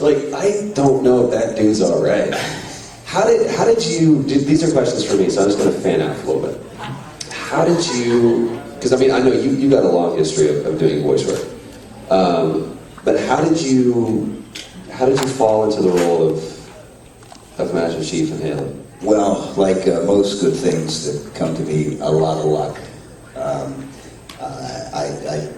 Like, I don't know if that dude's all right. How did you? These are questions for me, so I'm just going to fan out for a little bit. How did you? Because I mean, I know you got a long history of doing voice work, but how did you fall into the role of Master Chief in Halo? Well, like most good things that come to me, a lot of luck. I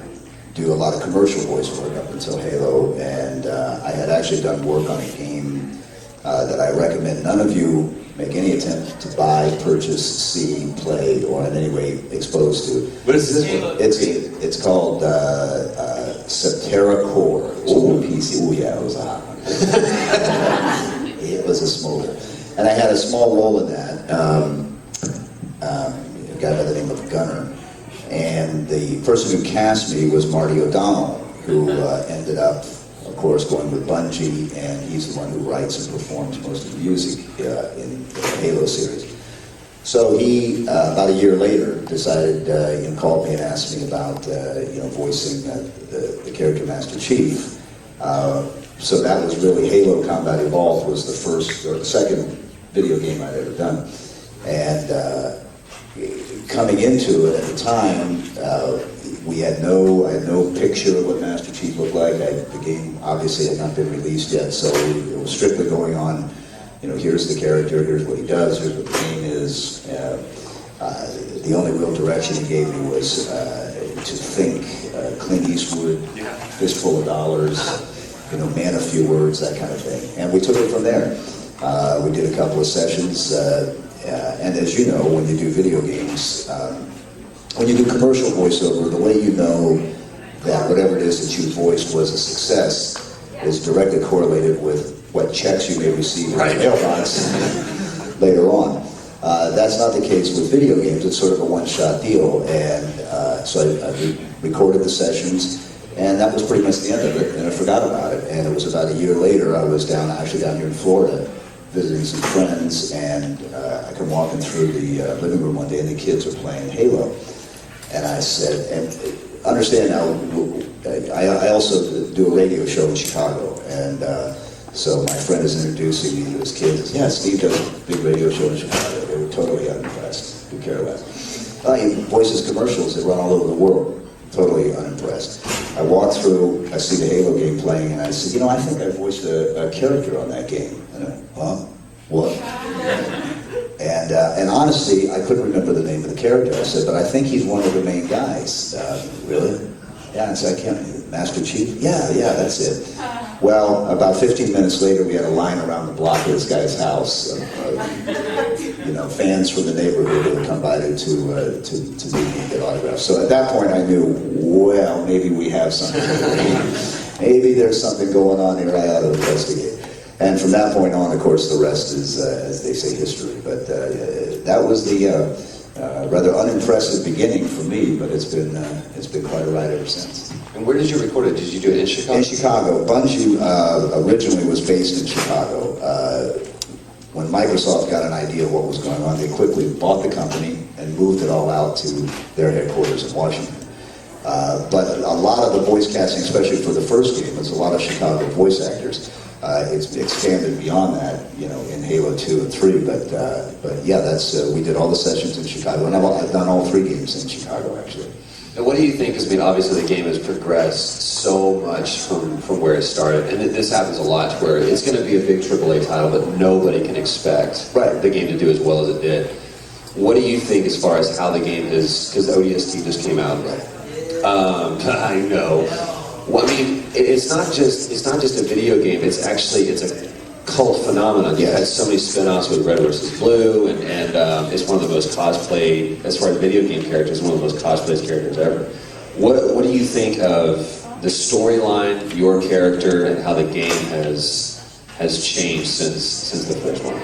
do a lot of commercial voice work up until Halo, and I had actually done work on a game that I recommend none of you make any attempt to buy, purchase, see, play, or in any way exposed to. What is this? It's called Septerra Core. It's on PC. Oh yeah, it was a hot one. It was a smoker. And I had a small role in that. A guy by the name of Gunner. And the person who cast me was Marty O'Donnell, who ended up, of course, going with Bungie, and he's the one who writes and performs most of the music in the Halo series. So he, about a year later, decided, called me and asked me about, voicing the character Master Chief. So that was really Halo Combat Evolved was the first or the second video game I'd ever done, and coming into it at the time, I had no picture of what Master Chief looked like. The game obviously had not been released yet, so it was strictly going on. Here's the character, here's what he does, here's what the game is. The only real direction he gave me was to think Clint Eastwood, fistful of dollars, man of few words, that kind of thing. And we took it from there. We did a couple of sessions, and as you know, when you do video games, when you do commercial voiceover, the way you know that whatever it is that you voiced was a success is directly correlated with what checks you may receive in your mailbox later on. That's not the case with video games. It's sort of a one-shot deal, and so I recorded the sessions, and that was pretty much the end of it, and I forgot about it. And it was about a year later, I was actually down here in Florida, visiting some friends, and I come walking through the living room one day, and the kids are playing Halo. And I said, and understand now, I also do a radio show in Chicago, and so my friend is introducing me to his kids. Yeah, Steve does a big radio show in Chicago. They were totally unimpressed. Who care less? He voices commercials that run all over the world. Totally unimpressed. I walk through, I see the Halo game playing, and I said, I think I voiced a character on that game. And I, huh? What? And honestly, I couldn't remember the name of the character. I said, but I think he's one of the main guys. Really? Yeah, I said, I can't, Master Chief? Yeah, that's it. Well, about 15 minutes later, we had a line around the block of this guy's house. Fans from the neighborhood who would come by to meet me and get autographs. So at that point, I knew, well, maybe we have something. Maybe there's something going on here I ought to investigate. And from that point on, of course, the rest is, as they say, history. But that was the rather unimpressive beginning for me, but it's been quite a ride ever since. And where did you record it? Did you do it in Chicago? In Chicago. Bungie originally was based in Chicago. When Microsoft got an idea of what was going on, they quickly bought the company and moved it all out to their headquarters in Washington. But a lot of the voice casting, especially for the first game, there's a lot of Chicago voice actors. It's expanded beyond that, in Halo 2 and 3. But yeah, we did all the sessions in Chicago, and I've done all 3 games in Chicago, actually. And what do you think? Because obviously the game has progressed so much from where it started, and this happens a lot, where it's going to be a big AAA title, but nobody can expect the game to do as well as it did. What do you think as far as how the game is? Because the ODST just came out. I know. Well, I mean, it's not just a video game. It's a cult phenomenon. You've had so many spin-offs with Red vs. Blue, and it's one of the most cosplayed, as far as video game characters, one of the most cosplayed characters ever. What do you think of the storyline, your character, and how the game has changed since the first one?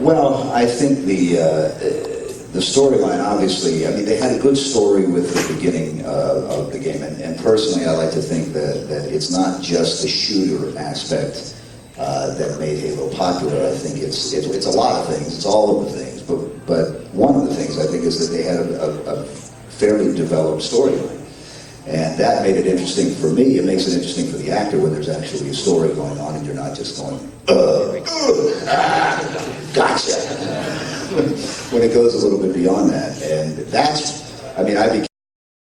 Well, I think the storyline, obviously, they had a good story with the beginning of the game, and personally, I like to think that it's not just the shooter aspect that made Halo popular. I think it's a lot of things. It's all of the things. But one of the things I think is that they had a fairly developed storyline. And that made it interesting for me. It makes it interesting for the actor when there's actually a story going on and you're not just going, gotcha. When it goes a little bit beyond that. And that's, I mean, I became